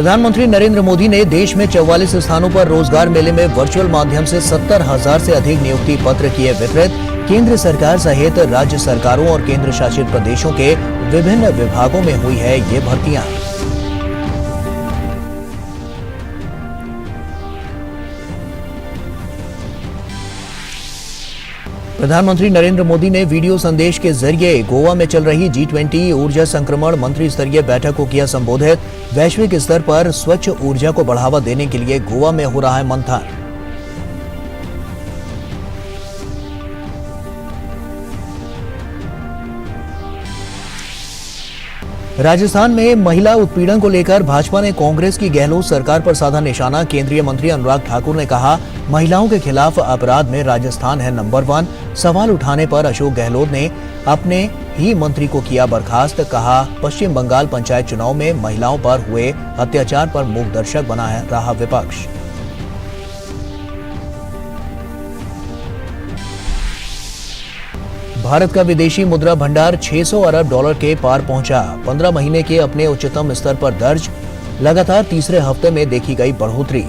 प्रधानमंत्री नरेंद्र मोदी ने देश में 44 स्थानों पर रोजगार मेले में वर्चुअल माध्यम से 70,000 से अधिक नियुक्ति पत्र किए वितरित। केंद्र सरकार सहित राज्य सरकारों और केंद्र शासित प्रदेशों के विभिन्न विभागों में हुई है ये भर्तियां। प्रधानमंत्री नरेंद्र मोदी ने वीडियो संदेश के जरिए गोवा में चल रही G20 ऊर्जा संक्रमण मंत्री स्तरीय बैठक को किया संबोधित। वैश्विक स्तर पर स्वच्छ ऊर्जा को बढ़ावा देने के लिए गोवा में हो रहा है मंथन। राजस्थान में महिला उत्पीड़न को लेकर भाजपा ने कांग्रेस की गहलोत सरकार पर साधा निशाना। केंद्रीय मंत्री अनुराग ठाकुर ने कहा, महिलाओं के खिलाफ अपराध में राजस्थान है नंबर 1। सवाल उठाने पर अशोक गहलोत ने अपने ही मंत्री को किया बर्खास्त। कहा, पश्चिम बंगाल पंचायत चुनाव में महिलाओं पर हुए अत्याचार पर मूक दर्शक बना रहा विपक्ष। भारत का विदेशी मुद्रा भंडार 600 अरब डॉलर के पार पहुंचा। 15 महीने के अपने उच्चतम स्तर पर दर्ज। लगातार तीसरे हफ्ते में देखी गई बढ़ोतरी।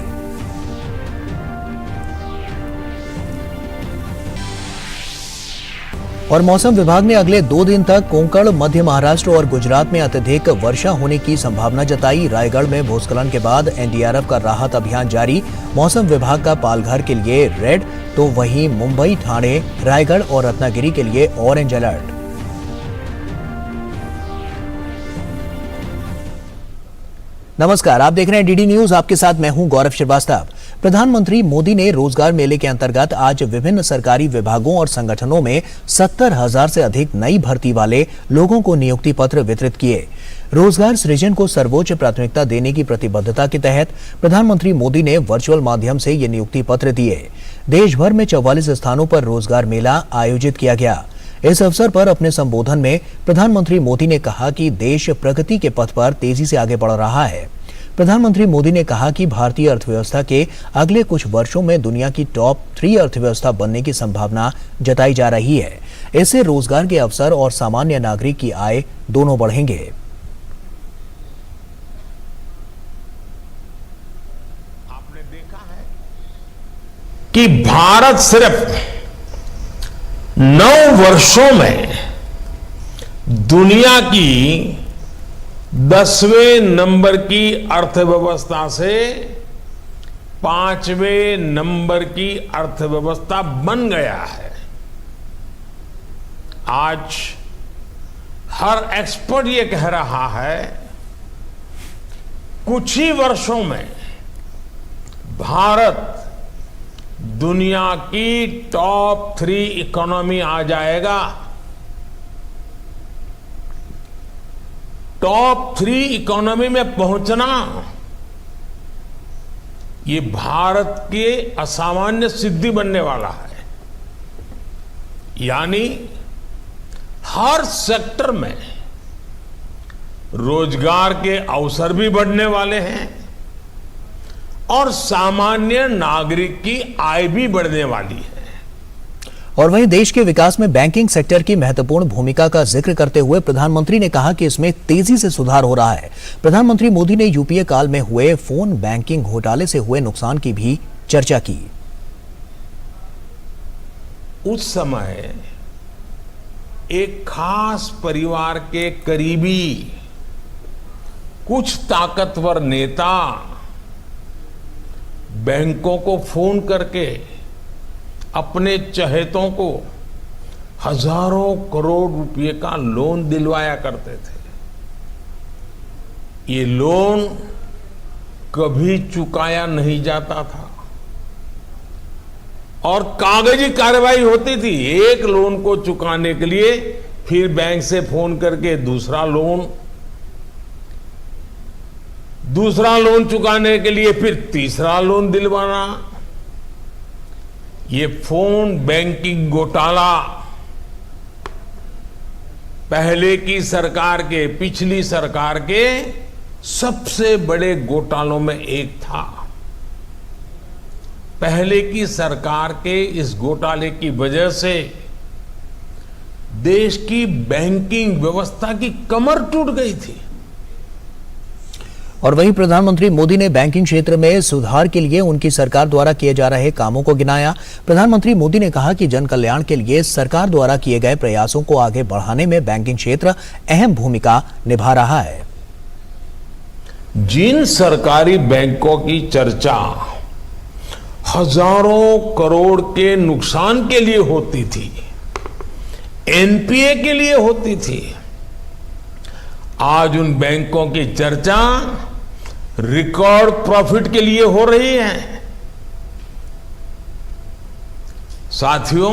और मौसम विभाग ने अगले 2 दिन तक कोंकण, मध्य महाराष्ट्र और गुजरात में अत्यधिक वर्षा होने की संभावना जताई। रायगढ़ में भूस्खलन के बाद एनडीआरएफ का राहत अभियान जारी। मौसम विभाग का पालघर के लिए रेड, तो वहीं मुंबई, ठाणे, रायगढ़ और रत्नागिरी के लिए ऑरेंज अलर्ट। नमस्कार, आप देख रहे हैं डीडी न्यूज। आपके साथ मैं हूं गौरव श्रीवास्तव। प्रधानमंत्री मोदी ने रोजगार मेले के अंतर्गत आज विभिन्न सरकारी विभागों और संगठनों में 70,000 से अधिक नई भर्ती वाले लोगों को नियुक्ति पत्र वितरित किए। रोजगार सृजन को सर्वोच्च प्राथमिकता देने की प्रतिबद्धता के तहत प्रधानमंत्री मोदी ने वर्चुअल माध्यम से ये नियुक्ति पत्र दिए। देश भर में 44 स्थानों पर रोजगार मेला आयोजित किया गया। इस अवसर पर अपने संबोधन में प्रधानमंत्री मोदी ने कहा कि देश प्रगति के पथ पर तेजी से आगे बढ़ रहा है। प्रधानमंत्री मोदी ने कहा कि भारतीय अर्थव्यवस्था के अगले कुछ वर्षों में दुनिया की टॉप 3 अर्थव्यवस्था बनने की संभावना जताई जा रही है। इससे रोजगार के अवसर और सामान्य नागरिक की आय दोनों बढ़ेंगे। आपने देखा है कि भारत सिर्फ 9 वर्षों में दुनिया की 10वें नंबर की अर्थव्यवस्था से 5वें नंबर की अर्थव्यवस्था बन गया है। आज हर एक्सपर्ट ये कह रहा है, कुछ ही वर्षों में भारत दुनिया की टॉप 3 इकोनॉमी आ जाएगा। टॉप 3 इकोनॉमी में पहुंचना ये भारत के असामान्य सिद्धि बनने वाला है। यानी हर सेक्टर में रोजगार के अवसर भी बढ़ने वाले हैं और सामान्य नागरिक की आय भी बढ़ने वाली है। और वहीं देश के विकास में बैंकिंग सेक्टर की महत्वपूर्ण भूमिका का जिक्र करते हुए प्रधानमंत्री ने कहा कि इसमें तेजी से सुधार हो रहा है। प्रधानमंत्री मोदी ने यूपीए काल में हुए फोन बैंकिंग घोटाले से हुए नुकसान की भी चर्चा की। उस समय एक खास परिवार के करीबी कुछ ताकतवर नेता बैंकों को फोन करके अपने चहेतों को हजारों करोड़ रुपए का लोन दिलवाया करते थे। ये लोन कभी चुकाया नहीं जाता था और कागजी कार्रवाई होती थी। एक लोन को चुकाने के लिए फिर बैंक से फोन करके दूसरा लोन चुकाने के लिए फिर तीसरा लोन दिलवाना। ये फोन बैंकिंग घोटाला पहले की सरकार के, पिछली सरकार के सबसे बड़े घोटालों में एक था। पहले की सरकार के इस घोटाले की वजह से देश की बैंकिंग व्यवस्था की कमर टूट गई थी। और वहीं प्रधानमंत्री मोदी ने बैंकिंग क्षेत्र में सुधार के लिए उनकी सरकार द्वारा किए जा रहे कामों को गिनाया। प्रधानमंत्री मोदी ने कहा कि जन कल्याण के लिए सरकार द्वारा किए गए प्रयासों को आगे बढ़ाने में बैंकिंग क्षेत्र अहम भूमिका निभा रहा है। जिन सरकारी बैंकों की चर्चा हजारों करोड़ के नुकसान के लिए होती थी, एनपीए के लिए होती थी, आज उन बैंकों की चर्चा रिकॉर्ड प्रॉफिट के लिए हो रही है। साथियों,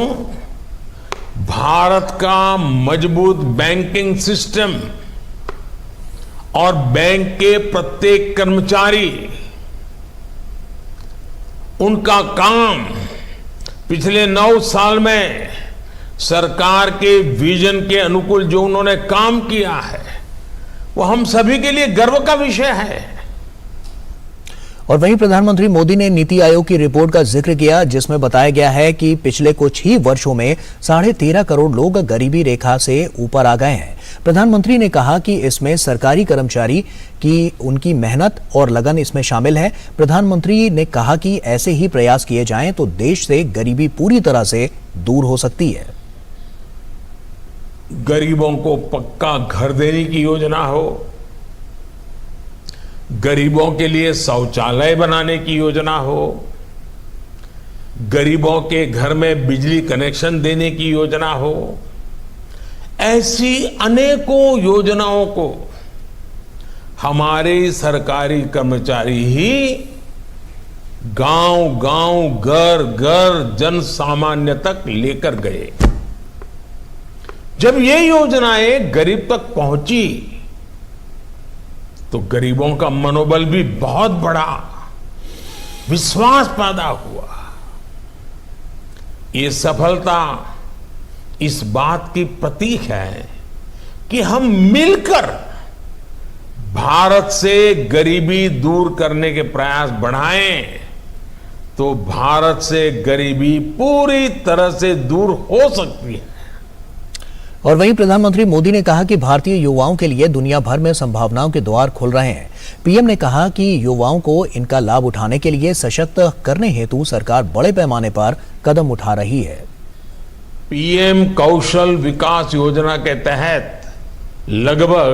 भारत का मजबूत बैंकिंग सिस्टम और बैंक के प्रत्येक कर्मचारी, उनका काम पिछले 9 साल में सरकार के विजन के अनुकूल जो उन्होंने काम किया है, वो हम सभी के लिए गर्व का विषय है। और वहीं प्रधानमंत्री मोदी ने नीति आयोग की रिपोर्ट का जिक्र किया, जिसमें बताया गया है कि पिछले कुछ ही वर्षों में 13.5 करोड़ लोग गरीबी रेखा से ऊपर आ गए हैं। प्रधानमंत्री ने कहा कि इसमें सरकारी कर्मचारी की उनकी मेहनत और लगन इसमें शामिल है। प्रधानमंत्री ने कहा कि ऐसे ही प्रयास किए जाएं तो देश से गरीबी पूरी तरह से दूर हो सकती है। गरीबों को पक्का घर देने की योजना हो, गरीबों के लिए शौचालय बनाने की योजना हो, गरीबों के घर में बिजली कनेक्शन देने की योजना हो, ऐसी अनेकों योजनाओं को हमारे सरकारी कर्मचारी ही गांव-गांव, घर-घर, जन सामान्य तक लेकर गए। जब ये योजनाएं गरीब तक पहुंची तो गरीबों का मनोबल भी बहुत बढ़ा, विश्वास पैदा हुआ। ये सफलता इस बात की प्रतीक है कि हम मिलकर भारत से गरीबी दूर करने के प्रयास बढ़ाएं तो भारत से गरीबी पूरी तरह से दूर हो सकती है। और वहीं प्रधानमंत्री मोदी ने कहा कि भारतीय युवाओं के लिए दुनिया भर में संभावनाओं के द्वार खुल रहे हैं। पीएम ने कहा कि युवाओं को इनका लाभ उठाने के लिए सशक्त करने हेतु सरकार बड़े पैमाने पर कदम उठा रही है। पीएम कौशल विकास योजना के तहत लगभग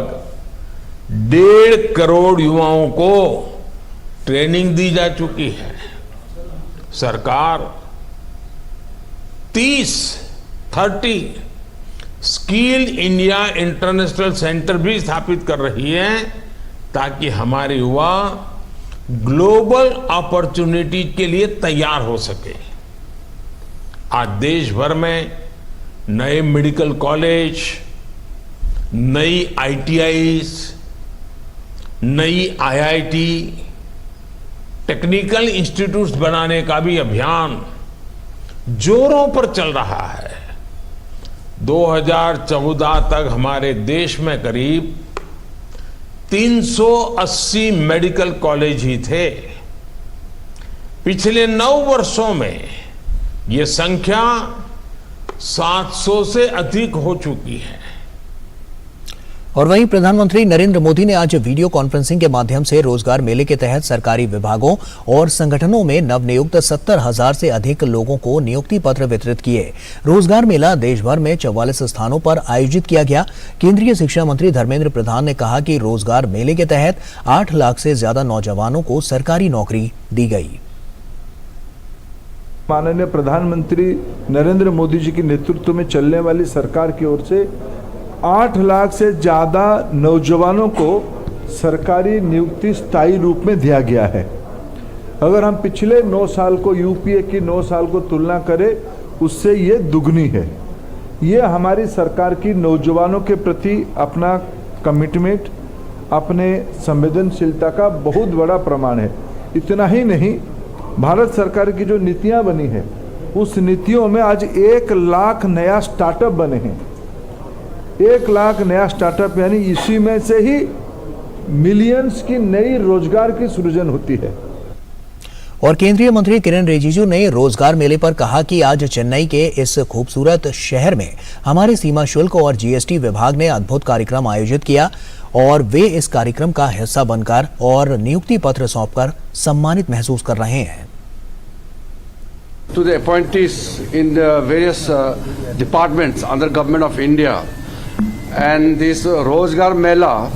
1.5 करोड़ युवाओं को ट्रेनिंग दी जा चुकी है। सरकार 30 स्किल इंडिया इंटरनेशनल सेंटर भी स्थापित कर रही है ताकि हमारे युवा ग्लोबल अपॉर्चुनिटी के लिए तैयार हो सके। आज देश भर में नए मेडिकल कॉलेज, नई आईटीआईज, नई आईआईटी, टेक्निकल इंस्टीट्यूट्स बनाने का भी अभियान जोरों पर चल रहा है। 2014 तक हमारे देश में करीब 380 मेडिकल कॉलेज ही थे। पिछले 9 वर्षों में ये संख्या 700 से अधिक हो चुकी है। और वहीं प्रधानमंत्री नरेंद्र मोदी ने आज वीडियो कॉन्फ्रेंसिंग के माध्यम से रोजगार मेले के तहत सरकारी विभागों और संगठनों में नवनियुक्त 70,000 से अधिक लोगों को नियुक्ति पत्र वितरित किए। रोजगार मेला देश भर में 44 स्थानों पर आयोजित किया गया। केंद्रीय शिक्षा मंत्री धर्मेंद्र प्रधान ने कहा कि रोजगार मेले के तहत 8 लाख से ज्यादा नौजवानों को सरकारी नौकरी दी गई। माननीय प्रधानमंत्री नरेंद्र मोदी जी के नेतृत्व में चलने वाली सरकार की ओर से 8 लाख से ज़्यादा नौजवानों को सरकारी नियुक्ति स्थायी रूप में दिया गया है। अगर हम पिछले 9 साल को यूपीए की 9 साल को तुलना करें, उससे ये दुगनी है। ये हमारी सरकार की नौजवानों के प्रति अपना कमिटमेंट, अपने संवेदनशीलता का बहुत बड़ा प्रमाण है। इतना ही नहीं, भारत सरकार की जो नीतियाँ बनी है, उस नीतियों में आज 1 लाख नया स्टार्टअप बने हैं। 1 लाख नया स्टार्टअप, यानी इसी में से ही मिलियंस की नई रोजगार की सृजन होती है। और केंद्रीय मंत्री किरेन रिजिजू ने रोजगार मेले पर कहा कि आज चेन्नई के इस खूबसूरत शहर में हमारे सीमा शुल्क और जीएसटी विभाग ने अद्भुत कार्यक्रम आयोजित किया। और वे इस कार्यक्रम का हिस्सा बनकर और नियुक्ति पत्र सौंपकर सम्मानित महसूस कर रहे हैं। To the appointees in the various departments under Government of India, and this Rozgar Mela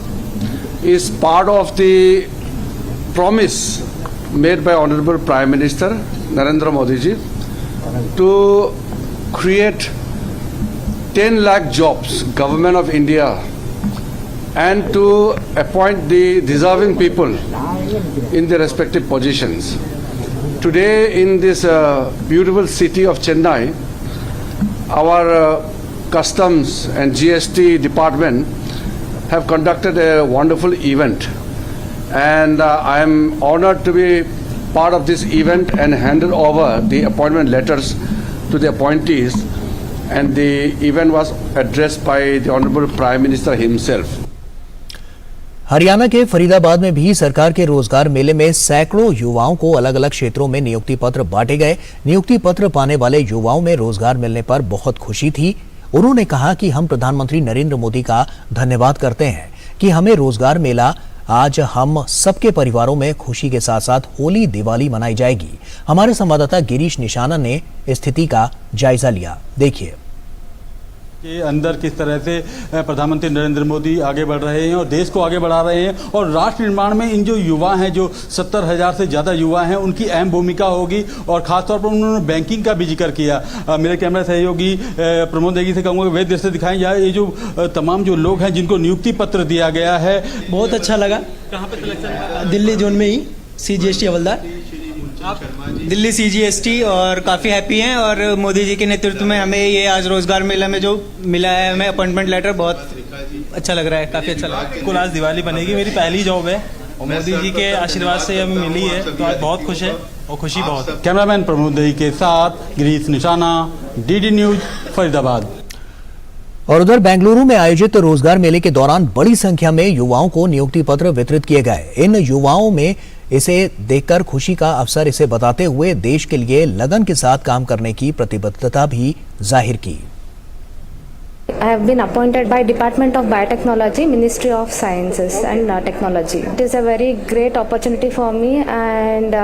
is part of the promise made by Honorable Prime Minister Narendra Modi ji to create 10 lakh jobs, Government of India, and to appoint the deserving people in the respective positions. Today in this beautiful city of Chennai, our customs and GST department have conducted a wonderful event, and I am honored to be part of this event and handed over the appointment letters to the appointees, and the event was addressed by the Honorable Prime Minister himself. Haryana के फरीदाबाद में भी सरकार के रोजगार मेले में सैकड़ों युवाओं को अलग अलग क्षेत्रों में नियुक्ति पत्र बांटे गए। नियुक्ति पत्र पाने वाले युवाओं में रोजगार मिलने पर बहुत खुशी थी। उन्होंने कहा कि हम प्रधानमंत्री नरेंद्र मोदी का धन्यवाद करते हैं कि हमें रोजगार मिला। आज हम सबके परिवारों में खुशी के साथ साथ होली दिवाली मनाई जाएगी। हमारे संवाददाता गिरीश निशाना ने स्थिति का जायजा लिया, देखिए। के अंदर किस तरह से प्रधानमंत्री नरेंद्र मोदी आगे बढ़ रहे हैं और देश को आगे बढ़ा रहे हैं, और राष्ट्र निर्माण में इन जो युवा हैं, जो 70,000 से ज़्यादा युवा हैं, उनकी अहम भूमिका होगी। और ख़ासतौर पर उन्होंने बैंकिंग का भी जिक्र किया। मेरे कैमरा सहयोगी प्रमोद नेगी से कहूँगा वे दृश्य दिखाएं जाए। ये जो तमाम जो लोग हैं जिनको नियुक्ति पत्र दिया गया है, बहुत अच्छा लगा। कहाँ पर सिलेक्शन? दिल्ली जोन में ही CGST हवलदार, दिल्ली CGST, और काफ़ी हैप्पी हैं। और मोदी जी के नेतृत्व में हमें ये आज रोजगार मेला में जो मिला है, हमें अपॉइंटमेंट लेटर, बहुत अच्छा लग रहा है, काफ़ी अच्छा लगा। बिल्कुल, आज दिवाली बनेगी, मेरी पहली जॉब है और मोदी जी के आशीर्वाद से हमें मिली है, तो आज बहुत खुश है और खुशी बहुत है। कैमरामैन प्रमोद नेगी के साथ गिरीश निशाना, DD न्यूज, फरीदाबाद। और उधर बेंगलुरु में आयोजित रोजगार मेले के दौरान बड़ी संख्या में युवाओं को नियुक्ति पत्र वितरित किए गए। इन युवाओं में इसे देखकर खुशी का अवसर इसे बताते हुए देश के लिए लगन के साथ काम करने की प्रतिबद्धता भी जाहिर की। I have been appointed by Department of Biotechnology, Ministry of Sciences and Technology. It is a very great opportunity for me, and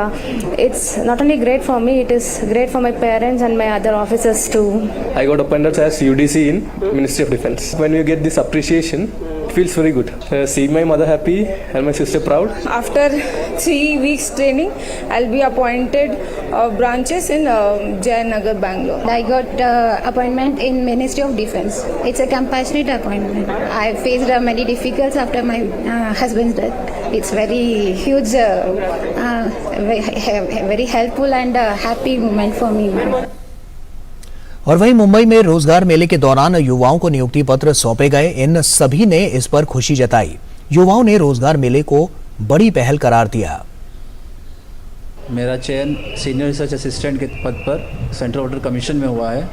it's not only great for me, it is great for my parents and my other officers too. I got appointed as UDC in Ministry of Defence. When you get this appreciation, it feels very good. Seeing my mother happy and my sister proud. After 3 weeks training, I'll be appointed branches in Jayanagar, Bangalore. I got appointment in Ministry of Defence. It's a compassionate appointment. I faced many difficulties after my husband's death. It's very huge, very helpful and happy moment for me. और वहीं मुंबई में रोजगार मेले के दौरान युवाओं को नियुक्ति पत्र सौंपे गए। इन सभी ने इस पर खुशी जताई। युवाओं ने रोजगार मेले को बड़ी पहल करार दिया। मेरा चयन सीनियर रिसर्च असिस्टेंट के पद पर सेंट्रल ऑडिट कमीशन में हुआ है।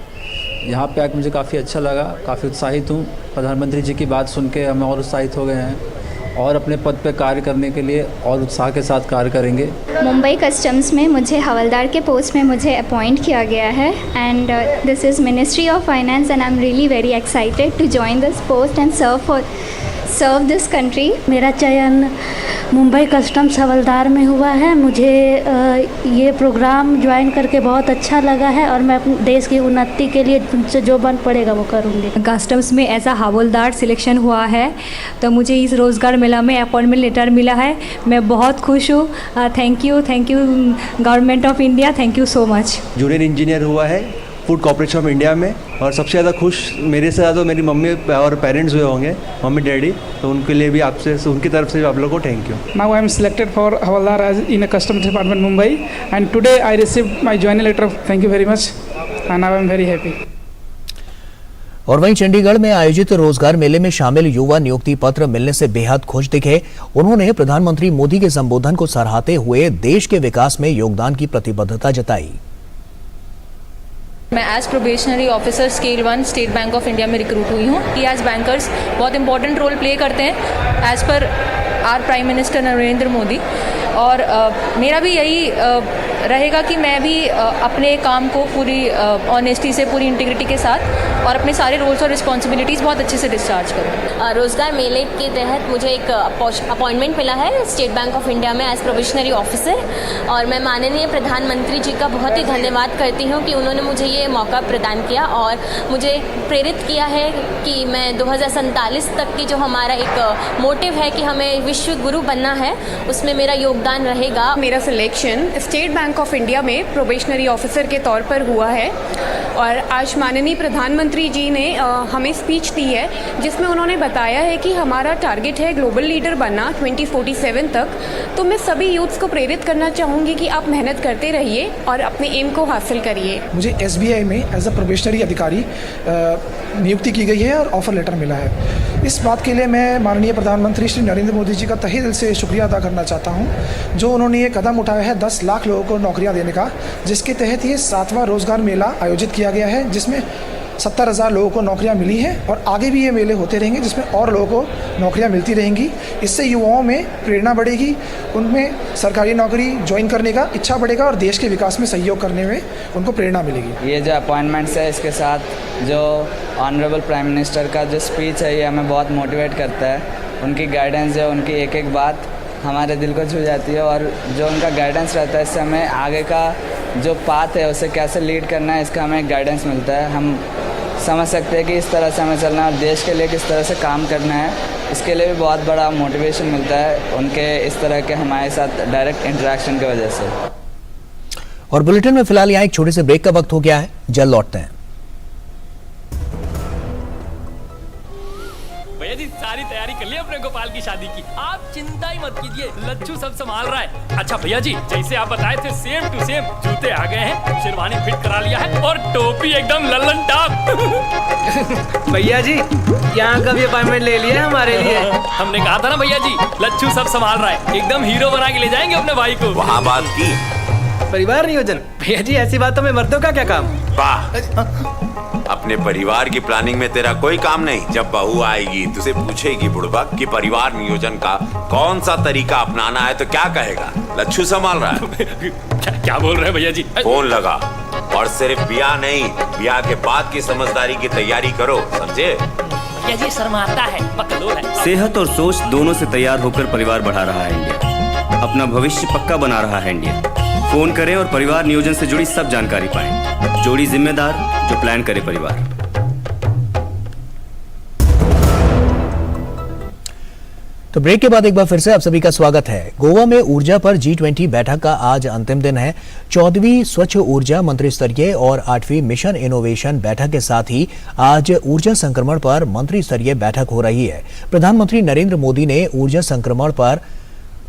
यहाँ पे आकर मुझे काफ़ी अच्छा लगा, काफ़ी उत्साहित हूँ। प्रधानमंत्री जी की बात सुन के हम और उत्साहित हो गए हैं और अपने पद पे कार्य करने के लिए और उत्साह के साथ कार्य करेंगे। मुंबई कस्टम्स में मुझे हवलदार के पोस्ट में मुझे अपॉइंट किया गया है, and this is ministry of finance, and I am really very excited to join this post and serve this country. मेरा चयन मुंबई कस्टम्स हवलदार में हुआ है। मुझे ये प्रोग्राम ज्वाइन करके बहुत अच्छा लगा है और मैं अपने देश की उन्नति के लिए मुझसे जो बन पड़ेगा वो करूँगी। कस्टम्स में ऐसा हवलदार सिलेक्शन हुआ है तो मुझे इस रोज़गार मेला में अपॉइंटमेंट लेटर मिला है। मैं बहुत खुश हूँ। Thank you government of India, thank you so much. Junior engineer हुआ है फूड कॉर्पोरेशन ऑफ इंडिया में, और सबसे ज़्यादा खुश मेरे से ज़्यादा मेरी मम्मी और पेरेंट्स हुए होंगे, मम्मी डैडी, तो उनके लिए भी आपसे, उनकी तरफ से भी आप लोगों को thank you. Now I am selected for हवलदार as in a customs department Mumbai, and today I received my joining letter. Thank you very much and I am very happy. और वहीं चंडीगढ़ में आयोजित रोजगार मेले में शामिल युवा नियुक्ति पत्र मिलने से बेहद खुश दिखे। उन्होंने प्रधानमंत्री मोदी के संबोधन को सराहते हुए देश के विकास में योगदान की प्रतिबद्धता जताई। मैं as probationary officer scale 1 State Bank of India में रिक्रूट हुई हूँ कि आज बैंकर्स बहुत इंपॉर्टेंट रोल प्ले करते हैं as per our prime minister Narendra Modi, और मेरा भी यही रहेगा कि मैं भी अपने काम को पूरी ऑनेस्टी से, पूरी इंटीग्रिटी के साथ और अपने सारे रोल्स और रिस्पॉन्सिबिलिटीज़ बहुत अच्छे से डिस्चार्ज करूँ। रोजगार मेले के तहत मुझे एक अपॉइंटमेंट मिला है स्टेट बैंक ऑफ इंडिया में एज प्रोबेशनरी ऑफिसर, और मैं माननीय प्रधानमंत्री जी का बहुत ही धन्यवाद करती हूँ कि उन्होंने मुझे ये मौका प्रदान किया और मुझे प्रेरित किया है कि मैं 2047 तक की जो हमारा एक मोटिव है कि हमें विश्व गुरु बनना है, उसमें मेरा योगदान रहेगा। मेरा selection state Bank of India में प्रोबेशनरी ऑफिसर के तौर पर हुआ है और आज माननीय प्रधानमंत्री जी ने हमें स्पीच दी है जिसमें उन्होंने बताया है कि हमारा टारगेट है ग्लोबल लीडर बनना 2047 तक। तो मैं सभी यूथ्स को प्रेरित करना चाहूँगी कि आप मेहनत करते रहिए और अपने एम को हासिल करिए। मुझे SBI में एज अ प्रोबेशनरी अधिकारी नियुक्ति की गई है और ऑफर लेटर मिला है। इस बात के लिए मैं माननीय प्रधानमंत्री श्री नरेंद्र मोदी जी का तहे दिल से शुक्रिया अदा करना चाहता हूं, जो उन्होंने ये कदम उठाया है 10 लाख लोगों को नौकरियां देने का, जिसके तहत ये 7वां रोजगार मेला आयोजित किया गया है, जिसमें 70,000 लोगों को नौकरियां मिली हैं और आगे भी ये मेले होते रहेंगे जिसमें और लोगों को नौकरियां मिलती रहेंगी। इससे युवाओं में प्रेरणा बढ़ेगी, उनमें सरकारी नौकरी ज्वाइन करने का इच्छा बढ़ेगा और देश के विकास में सहयोग करने में उनको प्रेरणा मिलेगी। ये जो अपॉइंटमेंट्स है, इसके साथ जो ऑनरेबल प्राइम मिनिस्टर का जो स्पीच है, ये हमें बहुत मोटिवेट करता है। उनकी गाइडेंस है, उनकी एक एक बात हमारे दिल को छू जाती है और जो उनका गाइडेंस रहता है, इससे हमें आगे का जो पाथ है उसे कैसे लीड करना है, इसका हमें गाइडेंस मिलता है। हम समझ सकते हैं कि इस तरह से हमें चलना है और देश के लिए किस तरह से काम करना है, इसके लिए भी बहुत बड़ा मोटिवेशन मिलता है उनके इस तरह के हमारे साथ डायरेक्ट इंटरेक्शन की वजह से। और बुलेटिन में फिलहाल यहाँ एक छोटे से ब्रेक का वक्त हो गया है, जल्द लौटते हैं। भैया जी सारी तैयारी कर ली अपने गोपाल की शादी की, आप चिंता ही मत कीजिए, लच्छू सब संभाल रहा है। अच्छा भैया जी, जैसे आप बताए थे सेम टू सेम जूते आ गए हैं, शेरवानी फिट करा लिया है और टोपी एकदम लल्लन टॉप। भैया जी यहाँ का भी अपॉइंटमेंट ले लिया हमारे लिए। हमने कहा था ना भैया जी, लच्छू सब संभाल रहा है, एकदम हीरो बना के ले जाएंगे अपने भाई को। वहाँ बात की परिवार नियोजन। भैया जी ऐसी बातों में मर्दों का क्या काम। वाह, अपने परिवार की प्लानिंग में तेरा कोई काम नहीं। जब बहू आएगी तुझे पूछेगी बुड़बक कि परिवार नियोजन का कौन सा तरीका अपनाना है तो क्या कहेगा, लच्छू संभाल रहा है। क्या बोल रहे हैं भैया जी। फोन लगा और सिर्फ ब्याह नहीं, ब्याह के बाद की समझदारी की तैयारी करो, समझे। भैया जी शर्माता है, पकड़ो है। सेहत और सोच दोनों से तैयार होकर परिवार बढ़ा रहा है इंडिया, अपना भविष्य पक्का बना रहा है इंडिया। फोन करें और परिवार नियोजन से जुड़ी सब जानकारी पाएं। जोड़ी जिम्मेदार जो प्लान करे परिवार। तो ब्रेक के बाद एक बार फिर से आप सभी का स्वागत है। गोवा में ऊर्जा पर G20 बैठक का आज अंतिम दिन है। 14वीं स्वच्छ ऊर्जा मंत्री स्तरीय और 8वीं मिशन इनोवेशन बैठक के साथ ही आज ऊर्जा संक्रमण पर मंत्री स्तरीय बैठक हो रही है। प्रधानमंत्री नरेंद्र मोदी ने ऊर्जा संक्रमण पर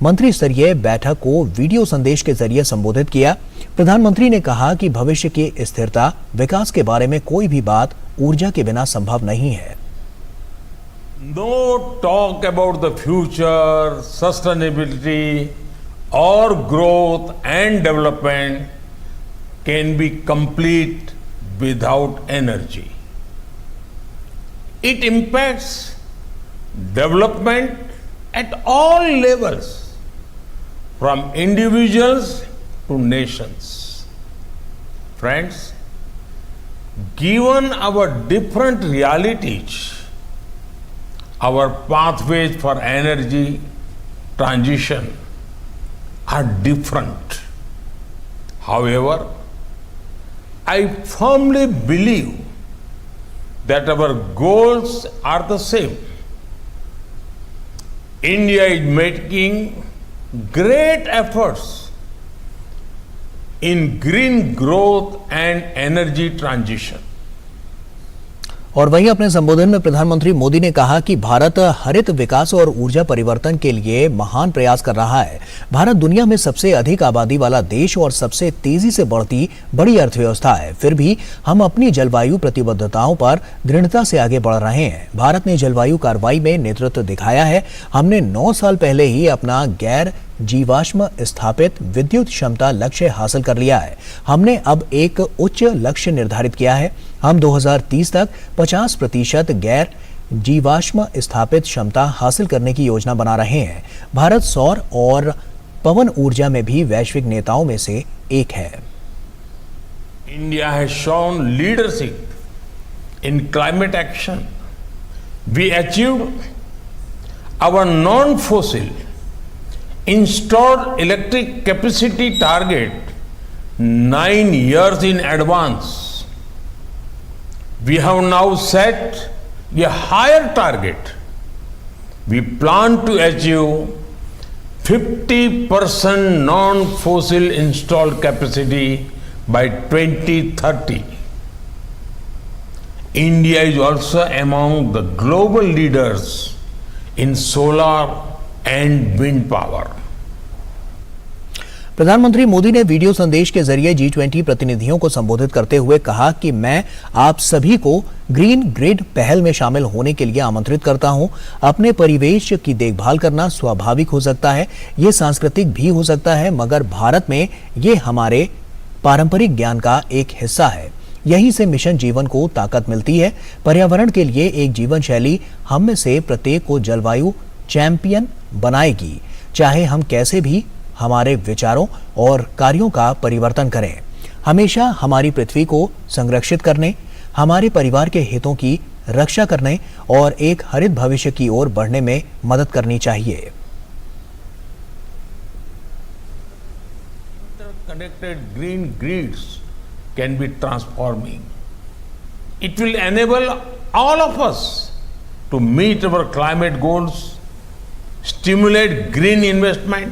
मंत्री स्तरीय बैठक को वीडियो संदेश के जरिए संबोधित किया। प्रधानमंत्री ने कहा कि भविष्य की स्थिरता, विकास के बारे में कोई भी बात ऊर्जा के बिना संभव नहीं है। No talk about the future, sustainability or growth and development can be complete without energy. It impacts development at all levels, from individuals to nations. Friends, given our different realities, our pathways for energy transition are different. However, I firmly believe that our goals are the same. India is making great efforts in green growth and energy transition. और वहीं अपने संबोधन में प्रधानमंत्री मोदी ने कहा कि भारत हरित विकास और ऊर्जा परिवर्तन के लिए महान प्रयास कर रहा है। भारत दुनिया में सबसे अधिक आबादी वाला देश और सबसे तेजी से बढ़ती बड़ी अर्थव्यवस्था है। फिर भी हम अपनी जलवायु प्रतिबद्धताओं पर दृढ़ता से आगे बढ़ रहे हैं। भारत ने जलवायु कार्रवाई में नेतृत्व दिखाया है। हमने 9 साल पहले ही अपना गैर जीवाश्म स्थापित विद्युत क्षमता लक्ष्य हासिल कर लिया है। हमने अब एक उच्च लक्ष्य निर्धारित किया है। हम 2030 तक 50% गैर जीवाश्म स्थापित क्षमता हासिल करने की योजना बना रहे हैं। भारत सौर और पवन ऊर्जा में भी वैश्विक नेताओं में से एक है। India has shown leadership in climate action. We achieved our non-fossil installed electric capacity target 9 years in advance. We have now set a higher target. We plan to achieve 50% non-fossil installed capacity by 2030. India is also among the global leaders in solar and wind power. प्रधानमंत्री मोदी ने video संदेश के जरिए G20 प्रतिनिधियों को संबोधित करते हुए कहा कि मैं आप सभी को ग्रीन ग्रिड पहल में शामिल होने के लिए आमंत्रित करता हूं। अपने परिवेश की देखभाल करना स्वाभाविक हो सकता है, ये सांस्कृतिक भी हो सकता है, मगर भारत में ये हमारे पारंपरिक ज्ञान का एक हिस्सा है। यहीं से मिशन जीवन को ताकत मिलती है। पर्यावरण के लिए एक जीवन शैली हम में से प्रत्येक को जलवायु चैंपियन बनाएगी, चाहे हम कैसे भी हमारे विचारों और कार्यों का परिवर्तन करें। हमेशा हमारी पृथ्वी को संरक्षित करने, हमारे परिवार के हितों की रक्षा करने और एक हरित भविष्य की ओर बढ़ने में मदद करनी चाहिए। Interconnected green grids can be transforming. It will enable all of us to meet our climate goals, stimulate green investment,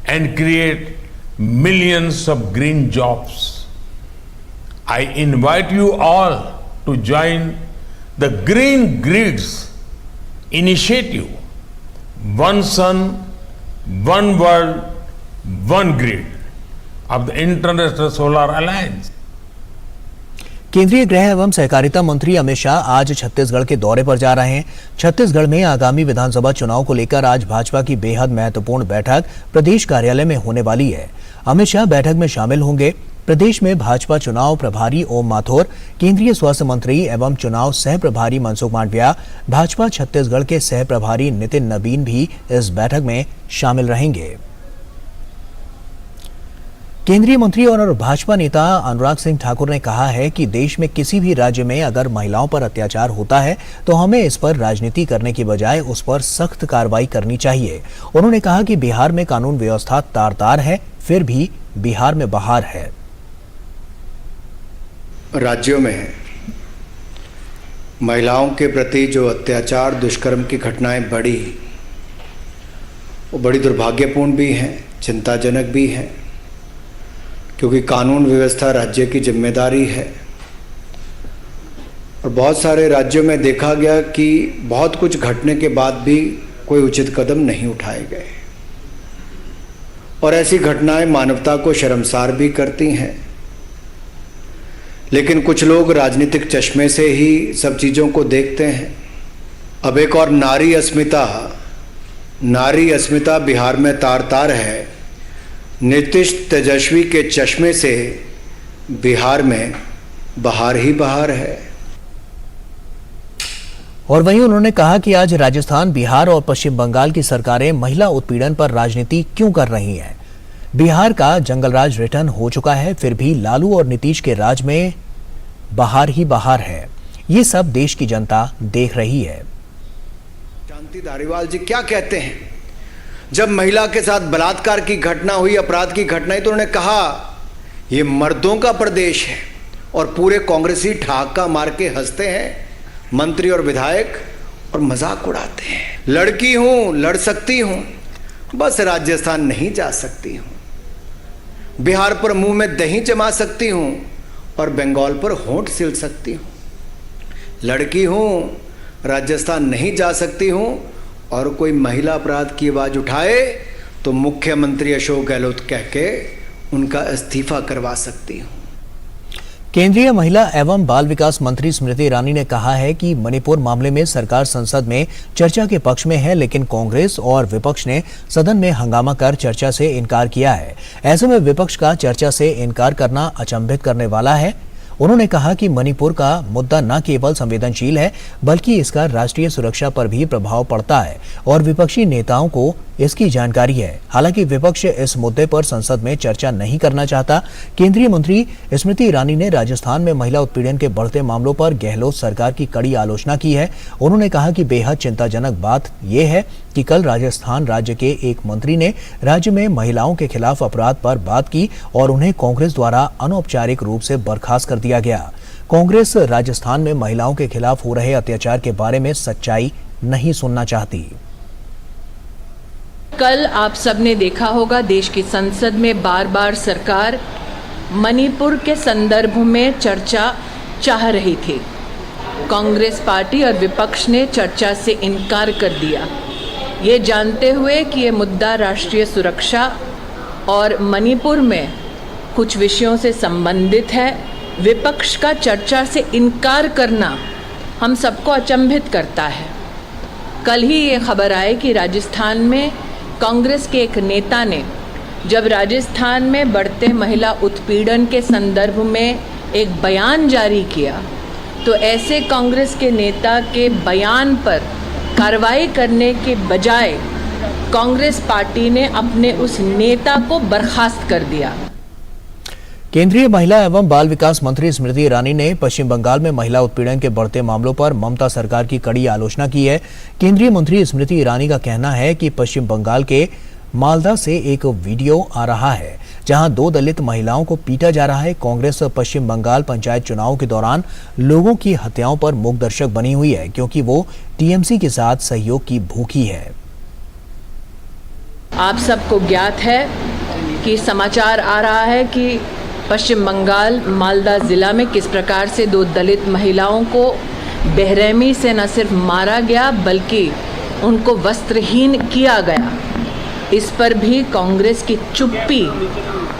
and create millions of green jobs. I invite you all to join the Green Grids initiative. One sun, one world, one grid of the International Solar Alliance. केंद्रीय गृह एवं सहकारिता मंत्री अमित शाह आज छत्तीसगढ़ के दौरे पर जा रहे हैं। छत्तीसगढ़ में आगामी विधानसभा चुनाव को लेकर आज भाजपा की बेहद महत्वपूर्ण बैठक प्रदेश कार्यालय में होने वाली है। अमित शाह बैठक में शामिल होंगे। प्रदेश में भाजपा चुनाव प्रभारी ओम माथुर, केंद्रीय स्वास्थ्य मंत्री एवं चुनाव सह प्रभारी मनसुख मांडविया, भाजपा छत्तीसगढ़ के सह प्रभारी नितिन नबीन भी इस बैठक में शामिल रहेंगे। केंद्रीय मंत्री और भाजपा नेता अनुराग सिंह ठाकुर ने कहा है कि देश में किसी भी राज्य में अगर महिलाओं पर अत्याचार होता है तो हमें इस पर राजनीति करने की बजाय उस पर सख्त कार्रवाई करनी चाहिए। उन्होंने कहा कि बिहार में कानून व्यवस्था तार-तार है, फिर भी बिहार में बहार है। राज्यों में महिलाओं के प्रति जो अत्याचार दुष्कर्म की घटनाएं बढ़ी, वो बड़ी दुर्भाग्यपूर्ण भी हैं, चिंताजनक भी हैं, क्योंकि कानून व्यवस्था राज्य की जिम्मेदारी है। और बहुत सारे राज्यों में देखा गया कि बहुत कुछ घटने के बाद भी कोई उचित कदम नहीं उठाए गए, और ऐसी घटनाएं मानवता को शर्मसार भी करती हैं। लेकिन कुछ लोग राजनीतिक चश्मे से ही सब चीज़ों को देखते हैं। अब एक और नारी अस्मिता बिहार में तार-तार है। नीतीश तेजस्वी के चश्मे से बिहार में बहार ही बहार है। और वहीं उन्होंने कहा कि आज राजस्थान, बिहार और पश्चिम बंगाल की सरकारें महिला उत्पीड़न पर राजनीति क्यों कर रही हैं। बिहार का जंगल राज रिटर्न हो चुका है, फिर भी लालू और नीतीश के राज में बहार ही बहार है। ये सब देश की जनता देख रही है। शांति धारीवाल जी क्या कहते हैं, जब महिला के साथ बलात्कार की घटना हुई, अपराध की घटना हुई, तो उन्होंने कहा ये मर्दों का प्रदेश है, और पूरे कांग्रेसी ठहाका मार के हंसते हैं मंत्री और विधायक और मजाक उड़ाते हैं। लड़की हूं, लड़ सकती हूं, बस राजस्थान नहीं जा सकती हूं। बिहार पर मुंह में दही जमा सकती हूं और बंगाल पर होंठ सिल सकती हूं। लड़की हूं, राजस्थान नहीं जा सकती हूं, और कोई महिला अपराध की आवाज उठाए तो मुख्यमंत्री अशोक गहलोत कह के उनका इस्तीफा करवा सकती हूं। केंद्रीय महिला एवं बाल विकास मंत्री स्मृति ईरानी ने कहा है कि मणिपुर मामले में सरकार संसद में चर्चा के पक्ष में है, लेकिन कांग्रेस और विपक्ष ने सदन में हंगामा कर चर्चा से इनकार किया है। ऐसे में विपक्ष का चर्चा से इनकार करना अचंभित करने वाला है। उन्होंने कहा कि मणिपुर का मुद्दा न केवल संवेदनशील है बल्कि इसका राष्ट्रीय सुरक्षा पर भी प्रभाव पड़ता है और विपक्षी नेताओं को इसकी जानकारी है। हालांकि विपक्ष इस मुद्दे पर संसद में चर्चा नहीं करना चाहता। केंद्रीय मंत्री स्मृति ईरानी ने राजस्थान में महिला उत्पीड़न के बढ़ते मामलों पर गहलोत सरकार की कड़ी आलोचना की है। उन्होंने कहा कि बेहद चिंताजनक बात यह है कि कल राजस्थान राज्य के एक मंत्री ने राज्य में महिलाओं के खिलाफ अपराध पर बात की और उन्हें कांग्रेस द्वारा अनौपचारिक रूप से बर्खास्त कर दिया गया। कांग्रेस राजस्थान में महिलाओं के खिलाफ हो रहे अत्याचार के बारे में सच्चाई नहीं सुनना चाहती। कल आप सबने देखा होगा देश की संसद में बार बार सरकार मणिपुर के संदर्भ में चर्चा चाह रही थी। कांग्रेस पार्टी और विपक्ष ने चर्चा से इनकार कर दिया, ये जानते हुए कि ये मुद्दा राष्ट्रीय सुरक्षा और मणिपुर में कुछ विषयों से संबंधित है। विपक्ष का चर्चा से इनकार करना हम सबको अचंभित करता है। कल ही ये खबर आई कि राजस्थान में कांग्रेस के एक नेता ने जब राजस्थान में बढ़ते महिला उत्पीड़न के संदर्भ में एक बयान जारी किया तो ऐसे कांग्रेस के नेता के बयान पर कार्रवाई करने के बजाय कांग्रेस पार्टी ने अपने उस नेता को बर्खास्त कर दिया। केंद्रीय महिला एवं बाल विकास मंत्री स्मृति ईरानी ने पश्चिम बंगाल में महिला उत्पीड़न के बढ़ते मामलों पर ममता सरकार की कड़ी आलोचना की है। केंद्रीय मंत्री स्मृति ईरानी का कहना है कि पश्चिम बंगाल के मालदा से एक वीडियो आ रहा है जहां 2 दलित महिलाओं को पीटा जा रहा है। कांग्रेस पश्चिम बंगाल पंचायत चुनाव के दौरान लोगों की हत्याओं पर मूक दर्शक बनी हुई है क्योंकि वो टीएमसी के साथ सहयोग की भूखी है। आप सबको ज्ञात है कि समाचार आ रहा है कि पश्चिम बंगाल मालदा जिला में किस प्रकार से 2 दलित महिलाओं को बेरहमी से न सिर्फ मारा गया बल्कि उनको वस्त्रहीन किया गया। इस पर भी कांग्रेस की चुप्पी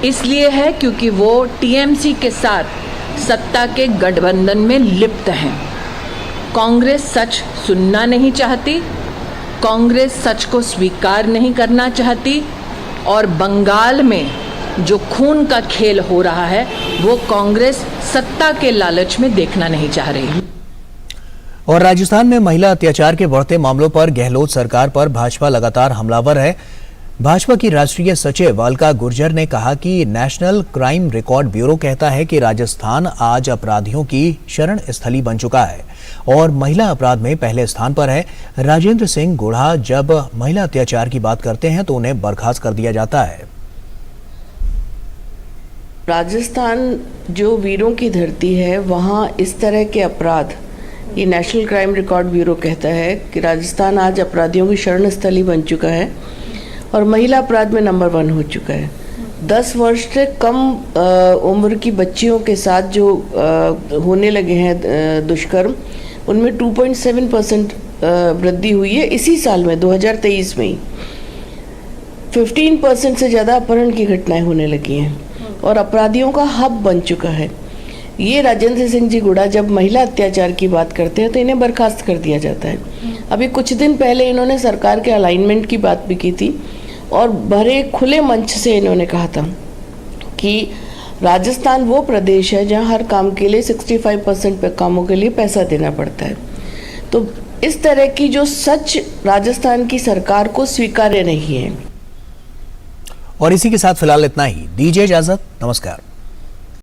इसलिए है क्योंकि वो टीएमसी के साथ सत्ता के गठबंधन में लिप्त हैं। कांग्रेस सच सुनना नहीं चाहती, कांग्रेस सच को स्वीकार नहीं करना चाहती और बंगाल में जो खून का खेल हो रहा है वो कांग्रेस सत्ता के लालच में देखना नहीं चाह रही। और राजस्थान में महिला अत्याचार के बढ़ते मामलों पर गहलोत सरकार पर भाजपा लगातार हमलावर है। भाजपा की राष्ट्रीय सचिव अलका गुर्जर ने कहा कि नेशनल क्राइम रिकॉर्ड ब्यूरो कहता है कि राजस्थान आज अपराधियों की शरण स्थली बन चुका है और महिला अपराध में पहले स्थान पर है। राजेंद्र सिंह गुढ़ा जब महिला अत्याचार की बात करते हैं तो उन्हें बर्खास्त कर दिया जाता है। राजस्थान जो वीरों की धरती है वहाँ इस तरह के अपराध, ये नेशनल क्राइम रिकॉर्ड ब्यूरो कहता है कि राजस्थान आज अपराधियों की शरण स्थली बन चुका है और महिला अपराध में नंबर 1 हो चुका है। 10 वर्ष से कम उम्र की बच्चियों के साथ जो होने लगे हैं दुष्कर्म, उनमें 2.7% वृद्धि हुई है इसी साल में 2023 में ही। 15% से ज़्यादा अपहरण की घटनाएं होने लगी हैं और अपराधियों का हब बन चुका है। ये राजेंद्र सिंह जी गुड़ा जब महिला अत्याचार की बात करते हैं तो इन्हें बर्खास्त कर दिया जाता है। अभी कुछ दिन पहले इन्होंने सरकार के अलाइनमेंट की बात भी की थी और बड़े खुले मंच से इन्होंने कहा था कि राजस्थान वो प्रदेश है जहाँ हर काम के लिए 65% पे कामों के लिए पैसा देना पड़ता है। तो इस तरह की जो सच राजस्थान की सरकार को स्वीकार्य नहीं है। और इसी के साथ फिलहाल इतना ही। दीजिए इजाजत, नमस्कार।